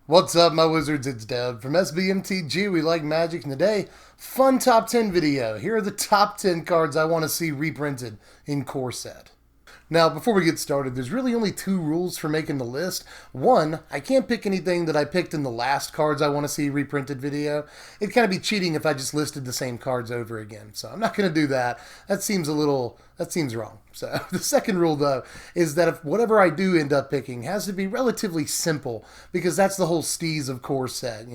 What's up, my wizards? It's Deb from Mtg. We like magic, and today, fun top 10 video. Here are the top 10 cards I want to see reprinted in core set. Now, before we get started, there's really only two rules for making the list. One, I can't pick anything that I picked in the last cards I want to see reprinted video. It'd kind of be cheating if I just listed the same cards over again. So I'm not going to do that. That seems wrong. So the second rule, though, is that if whatever I do end up picking has to be relatively simple, because that's the whole steez of core set,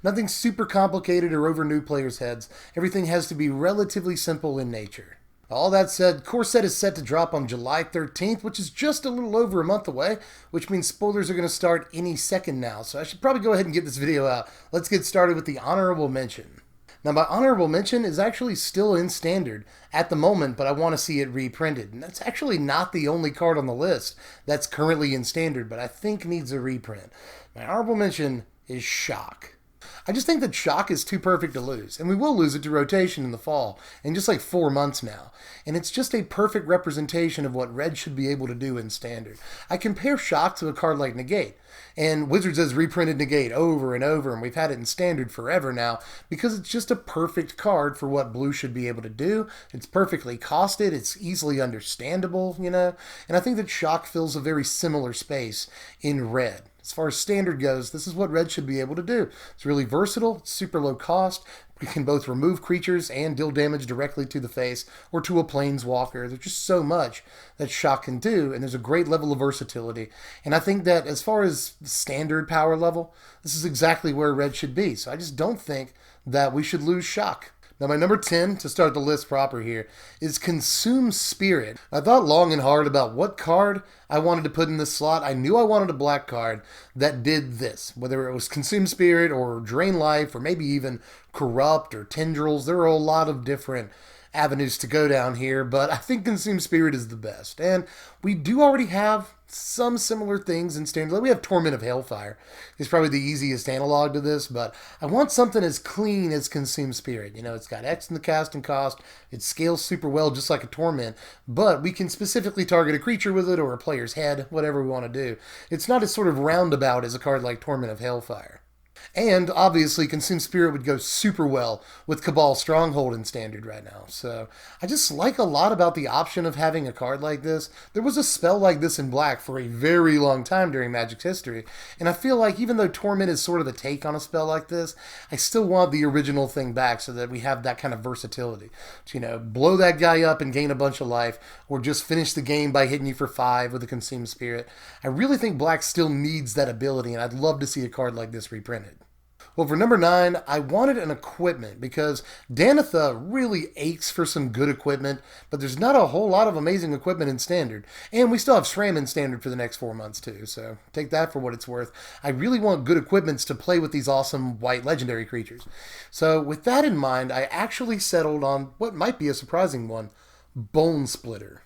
Nothing super complicated or over new players' heads. Everything has to be relatively simple in nature. All that said, core set is set to drop on July 13th, which is just a little over a month away, which means spoilers are going to start any second now, so I should probably go ahead and get this video out. Let's get started with the honorable mention. Now, my honorable mention is actually still in standard at the moment, but I want to see it reprinted. And that's actually not the only card on the list that's currently in standard, but I think needs a reprint. My honorable mention is Shock. I just think that Shock is too perfect to lose, and we will lose it to rotation in the fall, in just like 4 months now. And it's just a perfect representation of what Red should be able to do in Standard. I compare Shock to a card like Negate, and Wizards has reprinted Negate over and over, and we've had it in Standard forever now, because it's just a perfect card for what Blue should be able to do. It's perfectly costed, it's easily understandable, and I think that Shock fills a very similar space in Red. As far as Standard goes, this is what Red should be able to do. It's really versatile, it's super low cost. We can both remove creatures and deal damage directly to the face or to a planeswalker. There's just so much that Shock can do, and there's a great level of versatility. And I think that as far as Standard power level, this is exactly where Red should be. So I just don't think that we should lose Shock. Now, my number 10, to start the list proper here, is Consume Spirit. I thought long and hard about what card I wanted to put in this slot. I knew I wanted a black card that did this, whether it was Consume Spirit or Drain Life or maybe even Corrupt or Tendrils. There are a lot of different avenues to go down here, but I think Consume Spirit is the best. And we do already have some similar things in Standard. We have Torment of Hailfire. It's probably the easiest analog to this, but I want something as clean as Consume Spirit. It's got X in the casting cost. It scales super well, just like a Torment, but we can specifically target a creature with it or a player's head, whatever we want to do. It's not as sort of roundabout as a card like Torment of Hailfire. And obviously, Consume Spirit would go super well with Cabal Stronghold in Standard right now. So I just like a lot about the option of having a card like this. There was a spell like this in Black for a very long time during Magic's history. And I feel like even though Torment is sort of the take on a spell like this, I still want the original thing back so that we have that kind of versatility. To, blow that guy up and gain a bunch of life, or just finish the game by hitting you for 5 with a Consume Spirit. I really think Black still needs that ability, and I'd love to see a card like this reprinted. Well, for number 9, I wanted an equipment because Danitha really aches for some good equipment, but there's not a whole lot of amazing equipment in Standard. And we still have SRAM in Standard for the next 4 months too, so take that for what it's worth. I really want good equipments to play with these awesome white legendary creatures. So with that in mind, I actually settled on what might be a surprising one, Bone Splitter.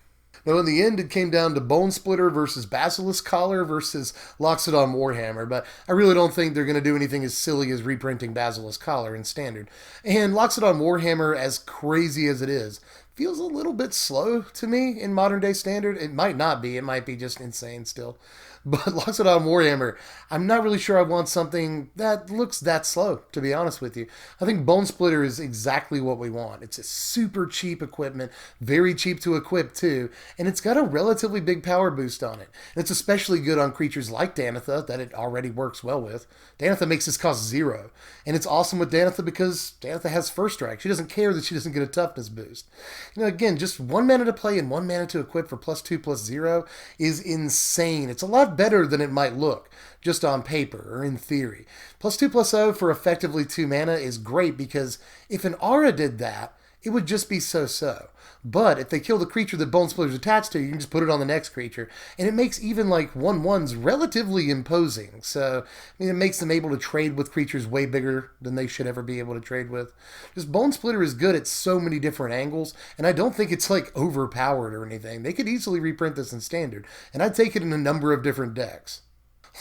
Now, in the end, it came down to Bone Splitter versus Basilisk Collar versus Loxodon Warhammer, but I really don't think they're going to do anything as silly as reprinting Basilisk Collar in Standard. And Loxodon Warhammer, as crazy as it is, feels a little bit slow to me in modern day Standard. It might not be. It might be just insane still. But Loxodon Warhammer, I'm not really sure I want something that looks that slow, to be honest with you. I think Bone Splitter is exactly what we want. It's a super cheap equipment, very cheap to equip too, and it's got a relatively big power boost on it. And it's especially good on creatures like Danitha that it already works well with. Danitha makes this cost 0, and it's awesome with Danitha because Danitha has First Strike. She doesn't care that she doesn't get a toughness boost. Again, just 1 mana to play and 1 mana to equip for +2/+0 is insane. It's a lot better than it might look, just on paper or in theory. +2/+0 for effectively 2 mana is great because if an aura did that, it would just be so-so. But if they kill the creature that Bone Splitter's attached to, you can just put it on the next creature. And it makes even like 1/1s relatively imposing. So it makes them able to trade with creatures way bigger than they should ever be able to trade with. Just Bone Splitter is good at so many different angles, and I don't think it's like overpowered or anything. They could easily reprint this in Standard, and I'd take it in a number of different decks.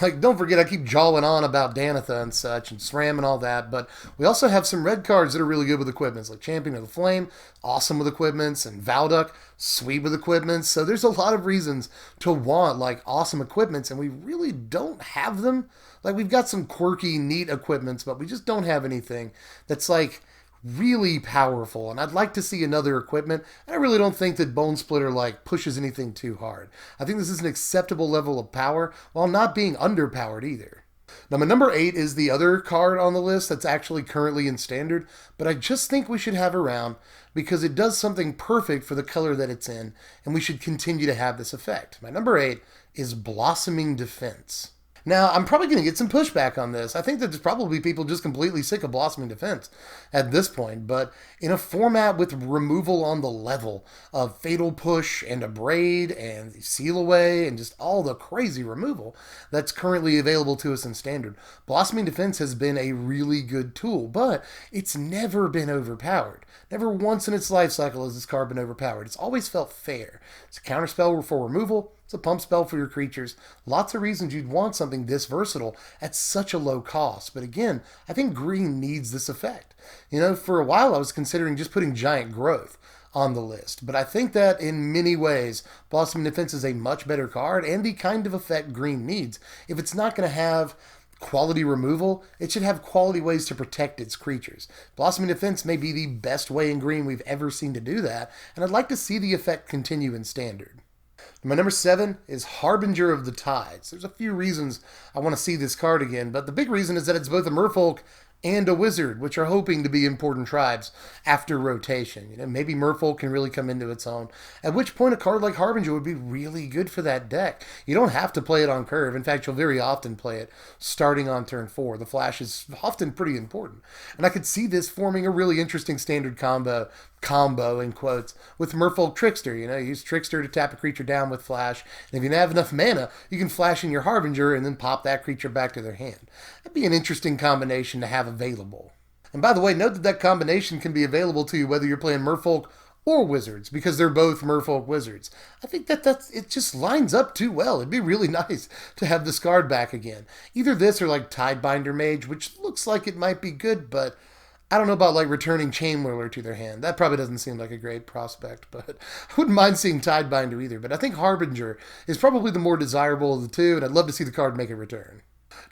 Like, don't forget, I keep jawing on about Danitha and such, and SRAM and all that, but we also have some red cards that are really good with equipments, like Champion of the Flame, awesome with equipments, and Valduk, sweet with equipments. So there's a lot of reasons to want, like, awesome equipments, and we really don't have them. Like, we've got some quirky, neat equipments, but we just don't have anything that's, like, really powerful, and I'd like to see another equipment. I really don't think that Bone Splitter like pushes anything too hard. I think this is an acceptable level of power while not being underpowered either. Now, my number 8 is the other card on the list that's actually currently in Standard, but I just think we should have around because it does something perfect for the color that it's in, and we should continue to have this effect. My number 8 is Blossoming Defense. Now, I'm probably going to get some pushback on this. I think that there's probably people just completely sick of Blossoming Defense at this point, but in a format with removal on the level of Fatal Push and Abrade and Seal Away and just all the crazy removal that's currently available to us in Standard, Blossoming Defense has been a really good tool, but it's never been overpowered. Never once in its life cycle has this card been overpowered. It's always felt fair. It's a counterspell for removal. It's a pump spell for your creatures. Lots of reasons you'd want something this versatile at such a low cost. But again, I think green needs this effect. You know, for a while I was considering just putting Giant Growth on the list. But I think that in many ways, Blossoming Defense is a much better card and the kind of effect green needs. If it's not going to have quality removal, it should have quality ways to protect its creatures. Blossoming Defense may be the best way in green we've ever seen to do that, and I'd like to see the effect continue in Standard. My number 7 is Harbinger of the Tides. There's a few reasons I want to see this card again, but the big reason is that it's both a merfolk and a wizard, which are hoping to be important tribes after rotation. You know, maybe Merfolk can really come into its own, at which point a card like Harbinger would be really good for that deck. You don't have to play it on curve. In fact, you'll very often play it starting on turn 4. The flash is often pretty important. And I could see this forming a really interesting Standard combo in quotes with Merfolk Trickster. You know, use Trickster to tap a creature down with flash, and if you don't have enough mana, you can flash in your Harbinger and then pop that creature back to their hand. That'd be an interesting combination to have available. And by the way, note that that combination can be available to you whether you're playing Merfolk or Wizards, because they're both Merfolk Wizards. I think that's it just lines up too well. It'd be really nice to have this card back again. Either this or like Tidebinder Mage, which looks like it might be good, but I don't know about like returning Chainwhirler to their hand. That probably doesn't seem like a great prospect, but I wouldn't mind seeing Tidebinder either. But I think Harbinger is probably the more desirable of the two, and I'd love to see the card make a return.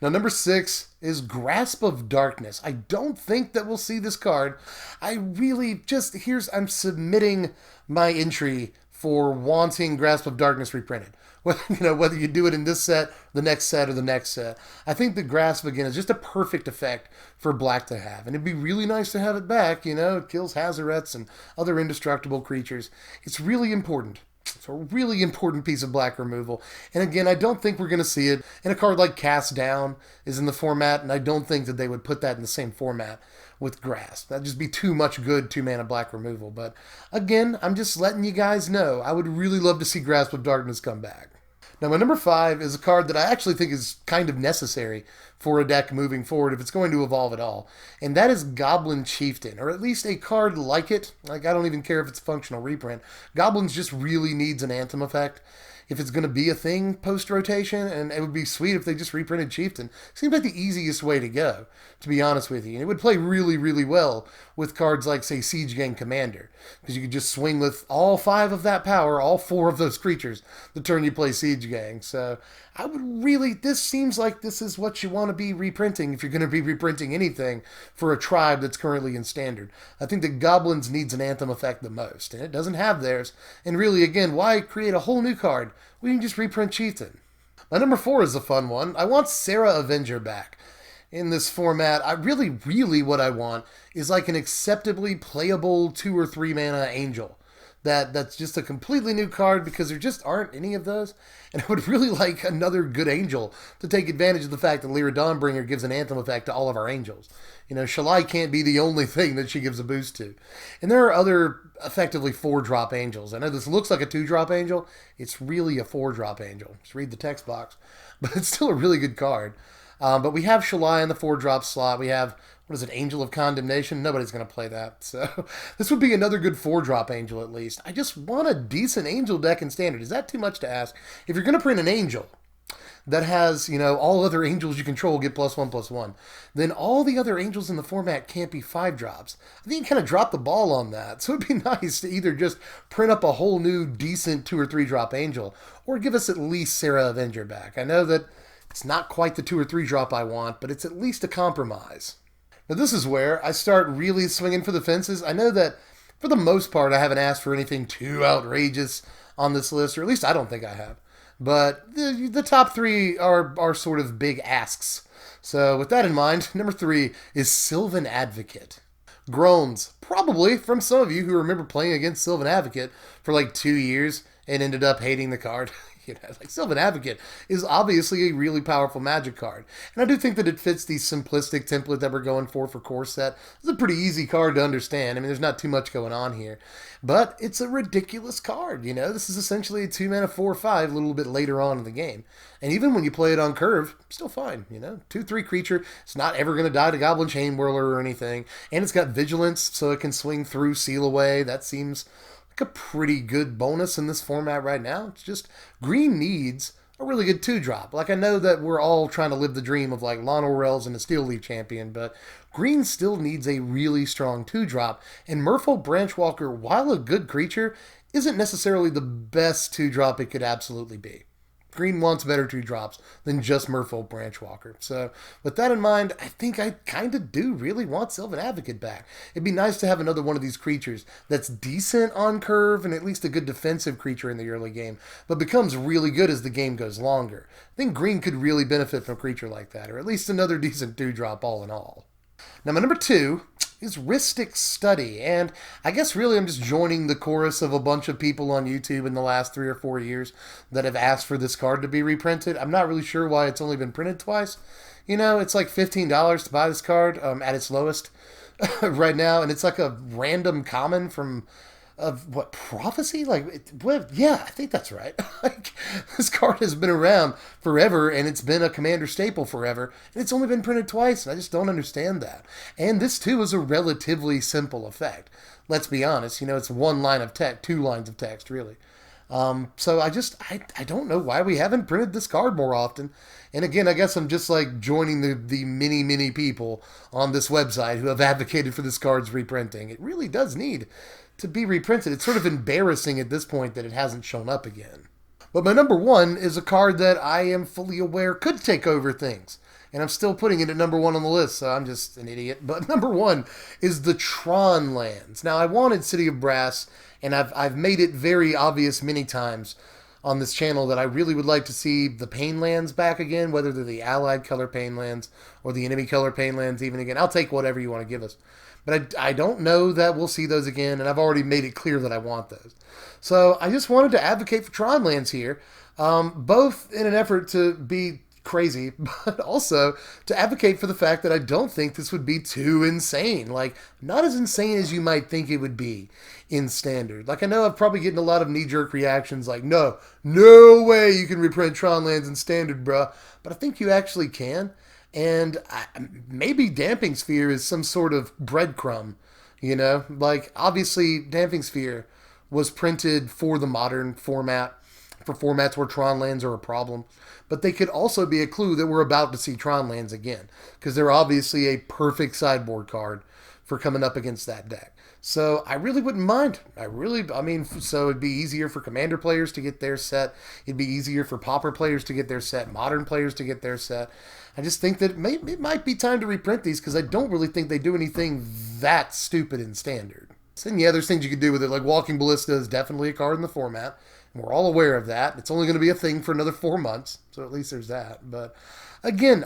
Now, number 6 is Grasp of Darkness. I don't think that we'll see this card. I'm submitting my entry for wanting Grasp of Darkness reprinted. Whether you do it in this set, the next set, or the next set. I think the Grasp, again, is just a perfect effect for black to have. And it'd be really nice to have it back. It kills Hazarets and other indestructible creatures. It's really important. It's a really important piece of black removal. And again, I don't think we're going to see it. And a card like Cast Down is in the format, and I don't think that they would put that in the same format with Grasp. That'd just be too much good 2-mana black removal. But again, I'm just letting you guys know, I would really love to see Grasp of Darkness come back. Now, my number 5 is a card that I actually think is kind of necessary for a deck moving forward if it's going to evolve at all, and that is Goblin Chieftain, or at least a card like it. Like, I don't even care if it's a functional reprint. Goblins just really needs an Anthem effect if it's going to be a thing post-rotation, and it would be sweet if they just reprinted Chieftain. Seems like the easiest way to go, to be honest with you. And it would play really, really well with cards like, say, Siege Gang Commander, because you could just swing with all 5 of that power, all 4 of those creatures, the turn you play Siege Gang. So this seems like this is what you want to be reprinting if you're going to be reprinting anything for a tribe that's currently in Standard. I think that Goblins needs an Anthem effect the most, and it doesn't have theirs. And really, again, why create a whole new card? We can just reprint Chieftain. My number 4 is a fun one. I want Sara Avenger back in this format. Really what I want is like an acceptably playable 2 or 3 mana angel. That's just a completely new card because there just aren't any of those. And I would really like another good angel to take advantage of the fact that Lyra Dawnbringer gives an Anthem effect to all of our angels. Shalai can't be the only thing that she gives a boost to. And there are other effectively 4-drop angels. I know this looks like a 2-drop angel. It's really a 4-drop angel. Just read the text box. But it's still a really good card. But we have Shalai in the 4-drop slot. We have, Angel of Condemnation? Nobody's going to play that. So this would be another good 4-drop angel at least. I just want a decent angel deck in Standard. Is that too much to ask? If you're going to print an angel, that has, you know, all other angels you control get +1/+1, then all the other angels in the format can't be 5-drops. I think you kind of dropped the ball on that. So it'd be nice to either just print up a whole new decent 2 or 3-drop angel, or give us at least Sara Avenger back. I know that it's not quite the 2 or 3-drop I want, but it's at least a compromise. Now this is where I start really swinging for the fences. I know that for the most part I haven't asked for anything too outrageous on this list, or at least I don't think I have. But the top 3 are sort of big asks. So with that in mind, number 3 is Sylvan Advocate. Groans, probably from some of you who remember playing against Sylvan Advocate for like 2 years and ended up hating the card. You know, like Sylvan Advocate is obviously a really powerful Magic card. And I do think that it fits the simplistic template that we're going for core set. It's a pretty easy card to understand. I mean, there's not too much going on here. But it's a ridiculous card, you know. This is essentially a 2-mana 4/5 a little bit later on in the game. And even when you play it on curve, still fine, you know. 2/3 creature. It's not ever going to die to Goblin Chainwhirler or anything. And it's got Vigilance, so it can swing through, seal away. That seems a pretty good bonus in this format right now. It's just green needs a really good 2-drop. Like, I know that we're all trying to live the dream of like Lon Orwell's and a Steel Leaf champion, but green still needs a really strong 2-drop. And Merfolk Branchwalker, while a good creature, isn't necessarily the best 2-drop it could absolutely be. Green wants better 2-drops than just Merfolk Branchwalker. So with that in mind, I think I kind of do really want Sylvan Advocate back. It'd be nice to have another one of these creatures that's decent on curve and at least a good defensive creature in the early game, but becomes really good as the game goes longer. I think green could really benefit from a creature like that, or at least another decent 2-drop all in all. Now my number 2 is Ristic Study, and I guess really I'm just joining the chorus of a bunch of people on YouTube in the last 3 or 4 years that have asked for this card to be reprinted. I'm not really sure why it's only been printed twice. You know, it's like $15 to buy this card at its lowest right now, and it's like a random common from what, Prophecy? Like, what? Yeah, I think that's right. Like, this card has been around forever, and it's been a Commander staple forever, and it's only been printed twice, and I just don't understand that. And this, too, is a relatively simple effect. Let's be honest, you know, it's 1 line of text, 2 lines of text, really. So I don't know why we haven't printed this card more often. And again, I guess I'm just like joining the many people on this website who have advocated for this card's reprinting. It really does need to be reprinted. It's sort of embarrassing at this point that it hasn't shown up again. But my number 1 is a card that I am fully aware could take over things. And I'm still putting it at number 1 on the list, so I'm just an idiot. But number 1 is the Tron Lands. Now, I wanted City of Brass, and I've made it very obvious many times on this channel that I really would like to see the Pain Lands back again, whether they're the Allied color Pain Lands or the enemy color Pain Lands even again. I'll take whatever you want to give us. But I don't know that we'll see those again, and I've already made it clear that I want those. So I just wanted to advocate for Tron Lands here, both in an effort to be crazy, but also to advocate for the fact that I don't think this would be too insane. Like, not as insane as you might think it would be in Standard. Like, I know I'm probably getting a lot of knee-jerk reactions like, no way you can reprint Tron Lands in Standard, bruh. But I think you actually can. And maybe Damping Sphere is some sort of breadcrumb, you know? Like, obviously, Damping Sphere was printed for the modern format, for formats where Tron Lands are a problem. But they could also be a clue that we're about to see Tron Lands again, because they're obviously a perfect sideboard card for coming up against that deck. So I really wouldn't mind. So it'd be easier for Commander players to get their set. It'd be easier for Pauper players to get their set, Modern players to get their set. I just think that it might be time to reprint these, because I don't really think they do anything that stupid in Standard. And yeah, there's things you could do with it, like Walking Ballista is definitely a card in the format. And we're all aware of that. It's only going to be a thing for another 4 months, so at least there's that. But again,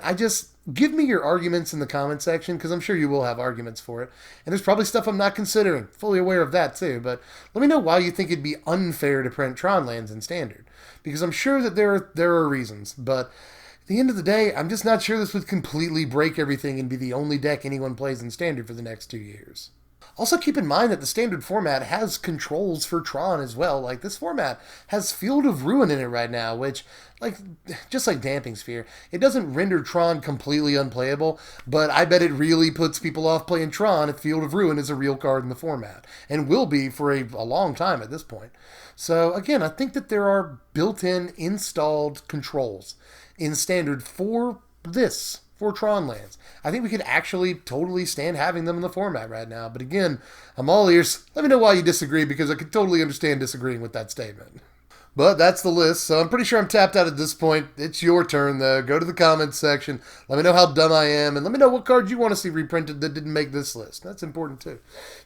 give me your arguments in the comment section, because I'm sure you will have arguments for it. And there's probably stuff I'm not considering. Fully aware of that too. But let me know why you think it'd be unfair to print Tron Lands in Standard, because I'm sure that there are reasons. But at the end of the day, I'm just not sure this would completely break everything and be the only deck anyone plays in Standard for the next 2 years. Also, keep in mind that the Standard format has controls for Tron as well. Like, this format has Field of Ruin in it right now, which, like, just like Damping Sphere, it doesn't render Tron completely unplayable, but I bet it really puts people off playing Tron if Field of Ruin is a real card in the format, and will be for a long time at this point. So, again, I think that there are built-in, installed controls in standard for for Tron Lands. I think we could actually totally stand having them in the format right now. But again, I'm all ears. Let me know why you disagree, because I could totally understand disagreeing with that statement. But that's the list, so I'm pretty sure I'm tapped out at this point. It's your turn, though. Go to the comments section. Let me know how dumb I am, and let me know what cards you want to see reprinted that didn't make this list. That's important, too.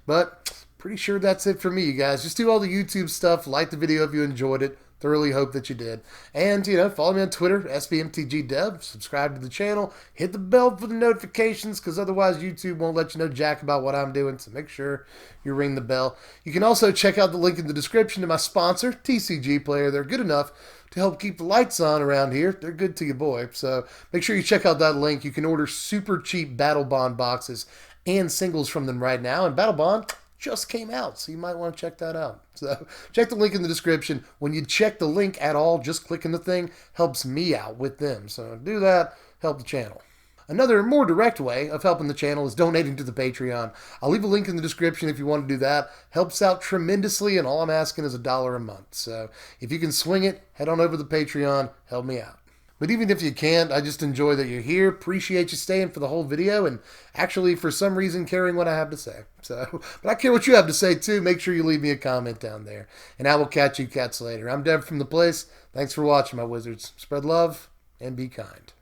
But pretty sure that's it for me, you guys. Just do all the YouTube stuff. Like the video if you enjoyed it. Thoroughly hope that you did. And, follow me on Twitter, SBMTGDev. Subscribe to the channel. Hit the bell for the notifications, because otherwise YouTube won't let you know jack about what I'm doing. So make sure you ring the bell. You can also check out the link in the description to my sponsor, TCG Player. They're good enough to help keep the lights on around here. They're good to you, boy. So make sure you check out that link. You can order super cheap Battle Bond boxes and singles from them right now. And Battle Bond just came out, so you might want to check that out. So check the link in the description. When you check the link at all, just clicking the thing helps me out with them. So do that, help the channel. Another more direct way of helping the channel is donating to the Patreon. I'll leave a link in the description if you want to do that. Helps out tremendously, and all I'm asking is $1 a month. So if you can swing it, head on over to the Patreon, help me out. But even if you can't, I just enjoy that you're here. Appreciate you staying for the whole video and actually, for some reason, caring what I have to say. So, but I care what you have to say, too. Make sure you leave me a comment down there. And I will catch you cats later. I'm Dev from The Place. Thanks for watching, my wizards. Spread love and be kind.